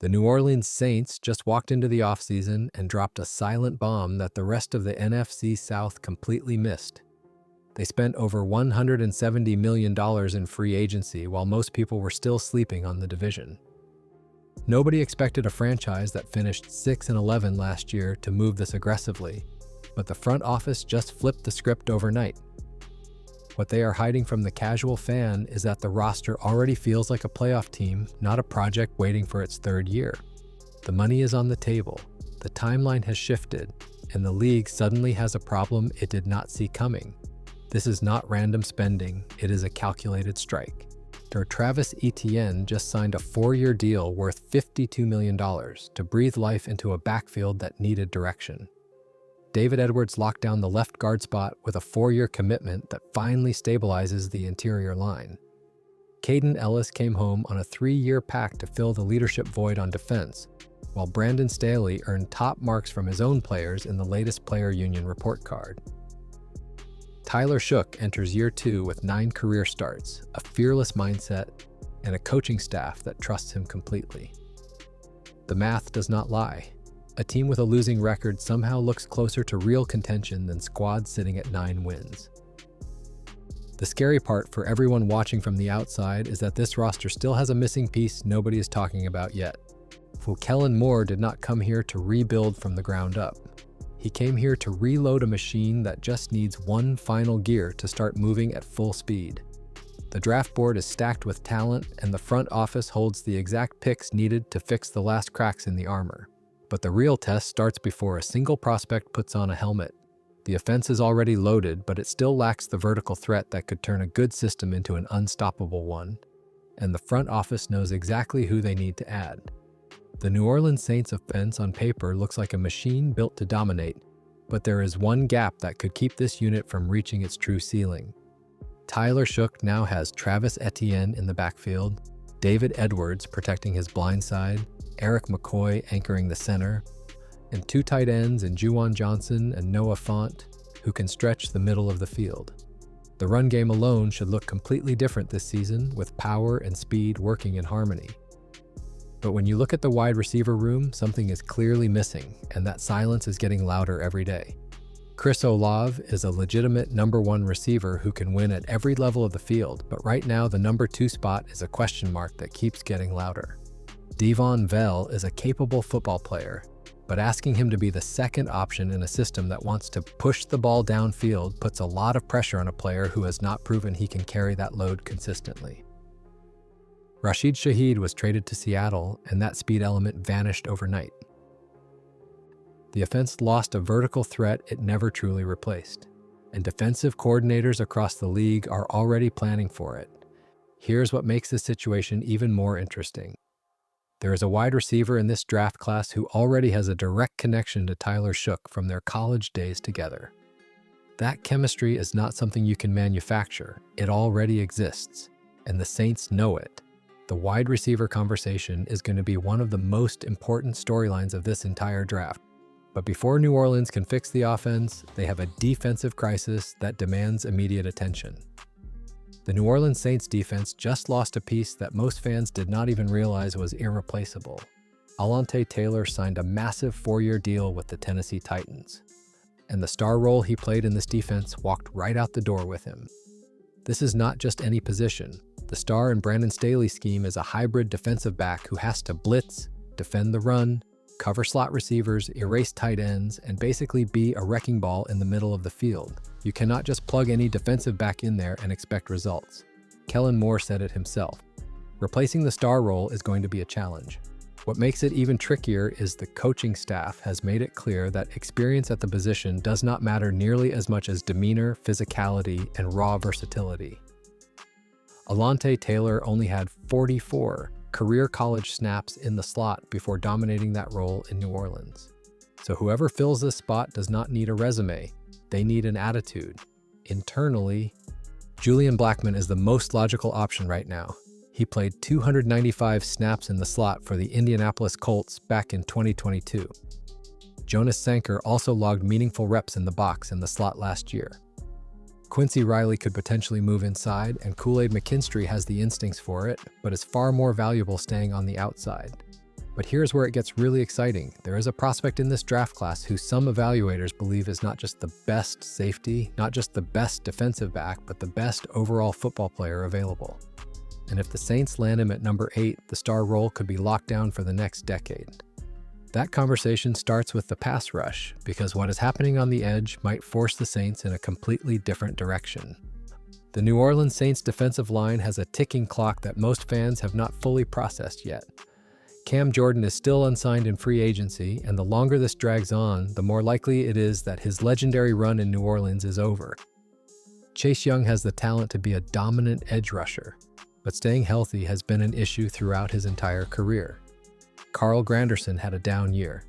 The New Orleans Saints just walked into the offseason and dropped a silent bomb that the rest of the NFC South completely missed. They spent over $170 million in free agency while most people were still sleeping on the division. Nobody expected a franchise that finished 6-11 last year to move this aggressively, but the front office just flipped the script overnight. What they are hiding from the casual fan is that the roster already feels like a playoff team, not a project waiting for its third year. The money is on the table, the timeline has shifted, and the league suddenly has a problem it did not see coming. This is not random spending, it is a calculated strike. Travis Etienne just signed a 4-year deal worth $52 million to breathe life into a backfield that needed direction. David Edwards locked down the left guard spot with a 4-year commitment that finally stabilizes the interior line. Caden Ellis came home on a 3-year pact to fill the leadership void on defense, while Brandon Staley earned top marks from his own players in the latest player union report card. Tyler Shough enters year 2 with 9 career starts, a fearless mindset, and a coaching staff that trusts him completely. The math does not lie. A team with a losing record somehow looks closer to real contention than squads sitting at 9 wins. The scary part for everyone watching from the outside is that this roster still has a missing piece nobody is talking about yet. Kellen Moore did not come here to rebuild from the ground up. He came here to reload a machine that just needs one final gear to start moving at full speed. The draft board is stacked with talent, and the front office holds the exact picks needed to fix the last cracks in the armor. But the real test starts before a single prospect puts on a helmet. The offense is already loaded, but it still lacks the vertical threat that could turn a good system into an unstoppable one. And the front office knows exactly who they need to add. The New Orleans Saints offense on paper looks like a machine built to dominate, but there is one gap that could keep this unit from reaching its true ceiling. Tyler Shough now has Travis Etienne in the backfield, David Edwards protecting his blind side, Eric McCoy anchoring the center, and 2 tight ends in Juwan Johnson and Noah Fant, who can stretch the middle of the field. The run game alone should look completely different this season, with power and speed working in harmony. But when you look at the wide receiver room, something is clearly missing, and that silence is getting louder every day. Chris Olave is a legitimate number 1 receiver who can win at every level of the field, but right now the number 2 spot is a question mark that keeps getting louder. Devon Vell is a capable football player, but asking him to be the second option in a system that wants to push the ball downfield puts a lot of pressure on a player who has not proven he can carry that load consistently. Rashid Shaheed was traded to Seattle, and that speed element vanished overnight. The offense lost a vertical threat it never truly replaced, and defensive coordinators across the league are already planning for it. Here's what makes this situation even more interesting. There is a wide receiver in this draft class who already has a direct connection to Tyler Shough from their college days together. That chemistry is not something you can manufacture, it already exists, and the Saints know it. The wide receiver conversation is going to be one of the most important storylines of this entire draft. But before New Orleans can fix the offense, they have a defensive crisis that demands immediate attention. The New Orleans Saints defense just lost a piece that most fans did not even realize was irreplaceable. Alontae Taylor signed a massive 4-year deal with the Tennessee Titans, and the star role he played in this defense walked right out the door with him. This is not just any position. The star in Brandon Staley's scheme is a hybrid defensive back who has to blitz, defend the run, cover slot receivers, erase tight ends, and basically be a wrecking ball in the middle of the field. You cannot just plug any defensive back in there and expect results. Kellen Moore said it himself. Replacing the star role is going to be a challenge. What makes it even trickier is the coaching staff has made it clear that experience at the position does not matter nearly as much as demeanor, physicality, and raw versatility. Alontae Taylor only had 44 career college snaps in the slot before dominating that role in New Orleans. So whoever fills this spot does not need a resume, they need an attitude. Internally, Julian Blackmon is the most logical option right now. He played 295 snaps in the slot for the Indianapolis Colts back in 2022. Jonas Sanker also logged meaningful reps in the box in the slot last year. Quincy Riley could potentially move inside, and Kool-Aid McKinstry has the instincts for it, but is far more valuable staying on the outside. But here's where it gets really exciting. There is a prospect in this draft class who some evaluators believe is not just the best safety, not just the best defensive back, but the best overall football player available. And if the Saints land him at number 8, the star role could be locked down for the next decade. That conversation starts with the pass rush, because what is happening on the edge might force the Saints in a completely different direction. The New Orleans Saints defensive line has a ticking clock that most fans have not fully processed yet. Cam Jordan is still unsigned in free agency, and the longer this drags on, the more likely it is that his legendary run in New Orleans is over. Chase Young has the talent to be a dominant edge rusher, but staying healthy has been an issue throughout his entire career. Carl Granderson had a down year.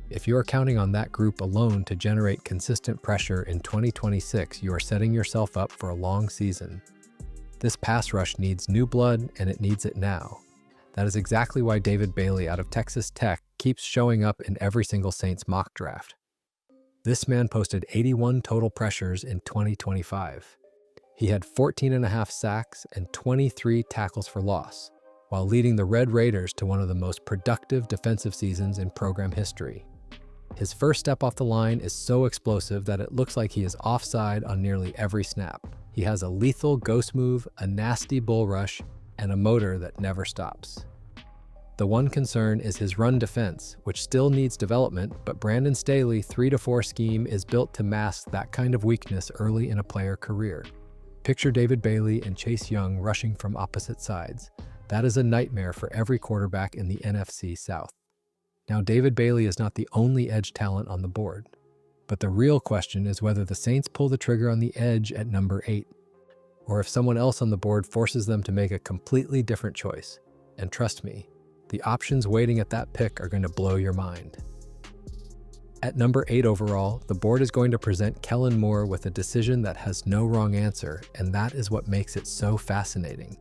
If you are counting on that group alone to generate consistent pressure in 2026, you are setting yourself up for a long season. This pass rush needs new blood, and it needs it now. That is exactly why David Bailey out of Texas Tech keeps showing up in every single Saints mock draft. This man posted 81 total pressures in 2025. He had 14.5 sacks and 23 tackles for loss, while leading the Red Raiders to one of the most productive defensive seasons in program history. His first step off the line is so explosive that it looks like he is offside on nearly every snap. He has a lethal ghost move, a nasty bull rush, and a motor that never stops. The one concern is his run defense, which still needs development, but Brandon Staley's 3-4 scheme is built to mask that kind of weakness early in a player career. Picture David Bailey and Chase Young rushing from opposite sides. That is a nightmare for every quarterback in the NFC South. Now, David Bailey is not the only edge talent on the board, but the real question is whether the Saints pull the trigger on the edge at number 8, or if someone else on the board forces them to make a completely different choice. And trust me, the options waiting at that pick are going to blow your mind. At number 8 overall, the board is going to present Kellen Moore with a decision that has no wrong answer, and that is what makes it so fascinating.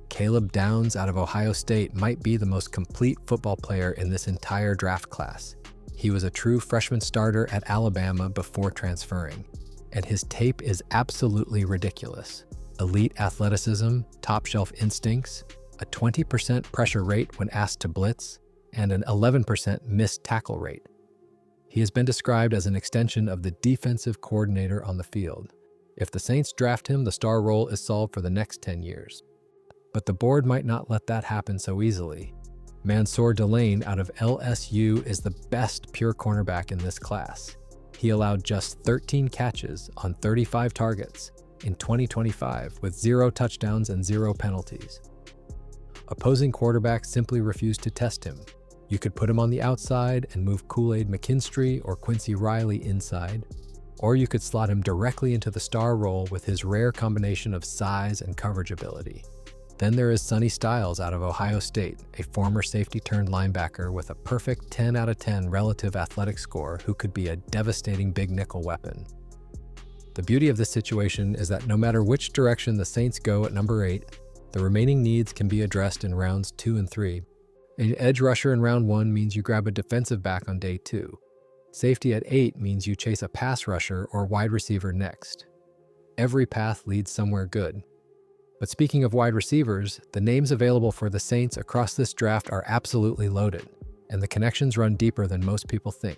Caleb Downs out of Ohio State might be the most complete football player in this entire draft class. He was a true freshman starter at Alabama before transferring, and his tape is absolutely ridiculous. Elite athleticism, top-shelf instincts, a 20% pressure rate when asked to blitz, and an 11% missed tackle rate. He has been described as an extension of the defensive coordinator on the field. If the Saints draft him, the star role is solved for the next 10 years. But the board might not let that happen so easily. Mansour Delane out of LSU is the best pure cornerback in this class. He allowed just 13 catches on 35 targets in 2025 with 0 touchdowns and 0 penalties. Opposing quarterbacks simply refused to test him. You could put him on the outside and move Kool-Aid McKinstry or Quincy Riley inside, or you could slot him directly into the star role with his rare combination of size and coverage ability. Then there is Sonny Styles out of Ohio State, a former safety-turned linebacker with a perfect 10 out of 10 relative athletic score who could be a devastating big nickel weapon. The beauty of this situation is that no matter which direction the Saints go at number 8, the remaining needs can be addressed in rounds 2 and 3. An edge rusher in round 1 means you grab a defensive back on day 2. Safety at 8 means you chase a pass rusher or wide receiver next. Every path leads somewhere good. But speaking of wide receivers, the names available for the Saints across this draft are absolutely loaded, and the connections run deeper than most people think.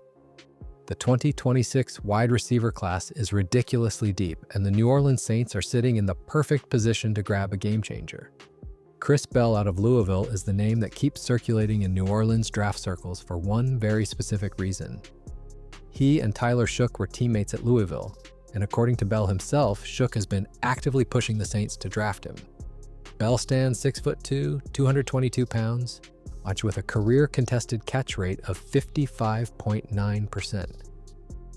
The 2026 wide receiver class is ridiculously deep, and the New Orleans Saints are sitting in the perfect position to grab a game changer. Chris Bell out of Louisville is the name that keeps circulating in New Orleans draft circles for one very specific reason. He and Tyler Shough were teammates at Louisville, and according to Bell himself, Shough has been actively pushing the Saints to draft him. Bell stands 6'2", 222 pounds, with a career contested catch rate of 55.9%.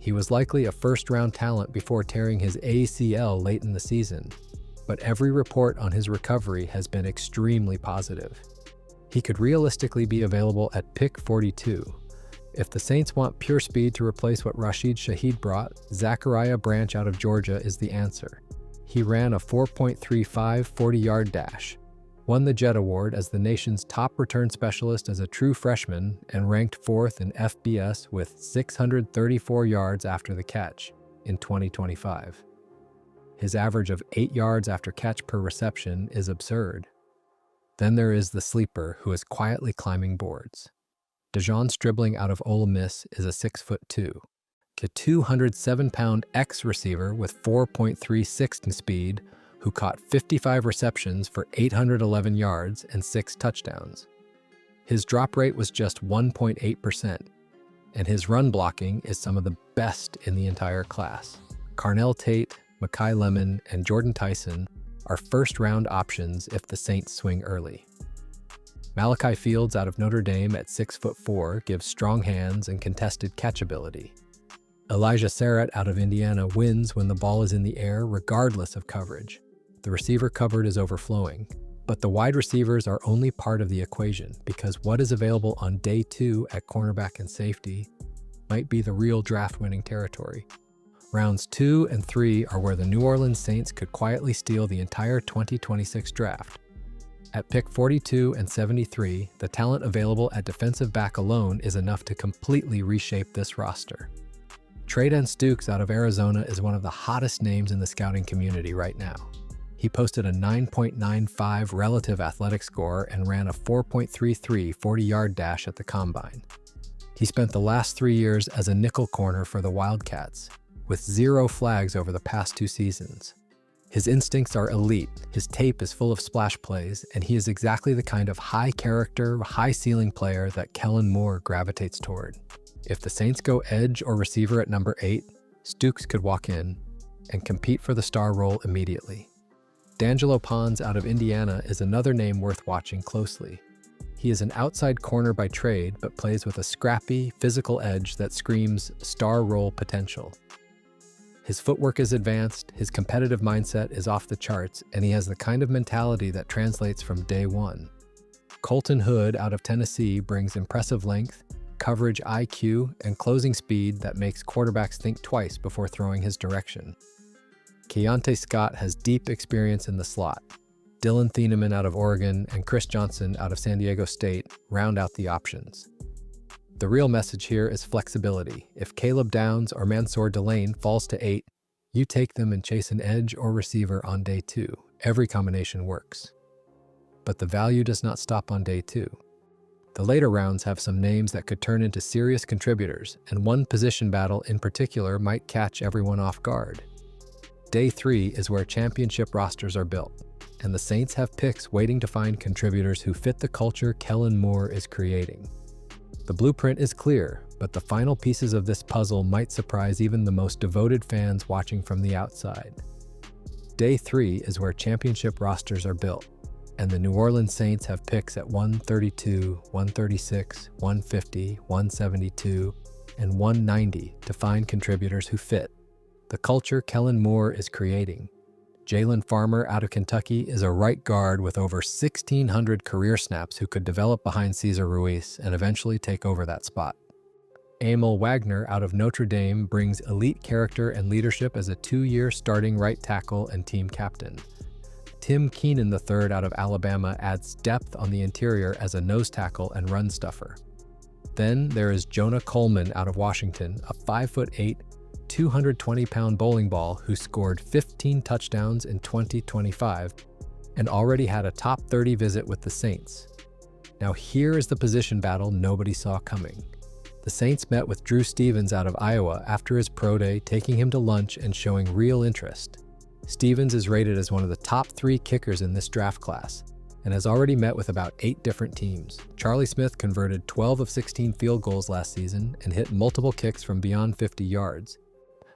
He was likely a first-round talent before tearing his ACL late in the season, but every report on his recovery has been extremely positive. He could realistically be available at pick 42. If the Saints want pure speed to replace what Rashid Shaheed brought, Zachariah Branch out of Georgia is the answer. He ran a 4.35 40-yard dash, won the Jet Award as the nation's top return specialist as a true freshman, and ranked 4th in FBS with 634 yards after the catch in 2025. His average of 8 yards after catch per reception is absurd. Then there is the sleeper who is quietly climbing boards. Dejon Stribling out of Ole Miss is a 6'2", a 207-pound ex-receiver with 4.36 speed who caught 55 receptions for 811 yards and 6 touchdowns. His drop rate was just 1.8%, and his run blocking is some of the best in the entire class. Carnell Tate, Mekhi Lemon, and Jordan Tyson are first-round options if the Saints swing early. Malachi Fields out of Notre Dame at 6'4" gives strong hands and contested catchability. Elijah Sarrett out of Indiana wins when the ball is in the air regardless of coverage. The receiver cupboard is overflowing, but the wide receivers are only part of the equation because what is available on day 2 at cornerback and safety might be the real draft-winning territory. Rounds 2 and 3 are where the New Orleans Saints could quietly steal the entire 2026 draft. At pick 42 and 73, the talent available at defensive back alone is enough to completely reshape this roster. Treydan Stukes out of Arizona is one of the hottest names in the scouting community right now. He posted a 9.95 relative athletic score and ran a 4.33 40-yard dash at the combine. He spent the last 3 years as a nickel corner for the Wildcats, with 0 flags over the past 2 seasons. His instincts are elite, his tape is full of splash plays, and he is exactly the kind of high-character, high-ceiling player that Kellen Moore gravitates toward. If the Saints go edge or receiver at number 8, Stukes could walk in and compete for the star role immediately. D'Angelo Pons out of Indiana is another name worth watching closely. He is an outside corner by trade, but plays with a scrappy, physical edge that screams star role potential. His footwork is advanced, his competitive mindset is off the charts, and he has the kind of mentality that translates from day one. Colton Hood out of Tennessee brings impressive length, coverage IQ, and closing speed that makes quarterbacks think twice before throwing his direction. Keontae Scott has deep experience in the slot. Dylan Thieneman out of Oregon and Chris Johnson out of San Diego State round out the options. The real message here is flexibility. If Caleb Downs or Mansour Delane falls to 8, you take them and chase an edge or receiver on day 2. Every combination works. But the value does not stop on day 2. The later rounds have some names that could turn into serious contributors, and one position battle in particular might catch everyone off guard. Day 3 is where championship rosters are built, and the Saints have picks waiting to find contributors who fit the culture Kellen Moore is creating. The blueprint is clear, but the final pieces of this puzzle might surprise even the most devoted fans watching from the outside. Day 3 is where championship rosters are built, and the New Orleans Saints have picks at 132, 136, 150, 172, and 190 to find contributors who fit the culture Kellen Moore is creating. Jalen Farmer out of Kentucky is a right guard with over 1,600 career snaps who could develop behind Cesar Ruiz and eventually take over that spot. Emil Wagner out of Notre Dame brings elite character and leadership as a 2-year starting right tackle and team captain. Tim Keenan III out of Alabama adds depth on the interior as a nose tackle and run stuffer. Then there is Jonah Coleman out of Washington, a 5'8", 220-pound bowling ball who scored 15 touchdowns in 2025 and already had a top 30 visit with the Saints. Now here is the position battle nobody saw coming. The Saints met with Drew Stevens out of Iowa after his pro day, taking him to lunch and showing real interest. Stevens is rated as one of the top 3 kickers in this draft class and has already met with about 8 different teams. Charlie Smith converted 12 of 16 field goals last season and hit multiple kicks from beyond 50 yards.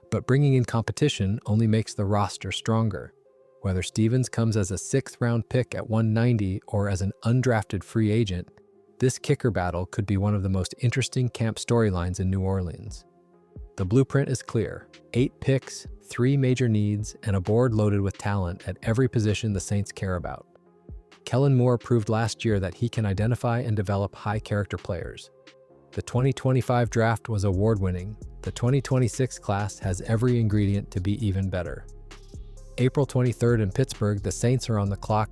But bringing in competition only makes the roster stronger. Whether Stevens comes as a 6th-round pick at 190 or as an undrafted free agent, this kicker battle could be one of the most interesting camp storylines in New Orleans. The blueprint is clear: 8 picks, 3 major needs, and a board loaded with talent at every position the Saints care about. Kellen Moore proved last year that he can identify and develop high-character players. The 2025 draft was award-winning. The 2026 class has every ingredient to be even better. April 23rd in Pittsburgh, the Saints are on the clock,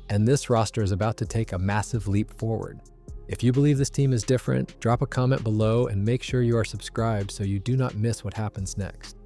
and this roster is about to take a massive leap forward. If you believe this team is different, drop a comment below and make sure you are subscribed so you do not miss what happens next.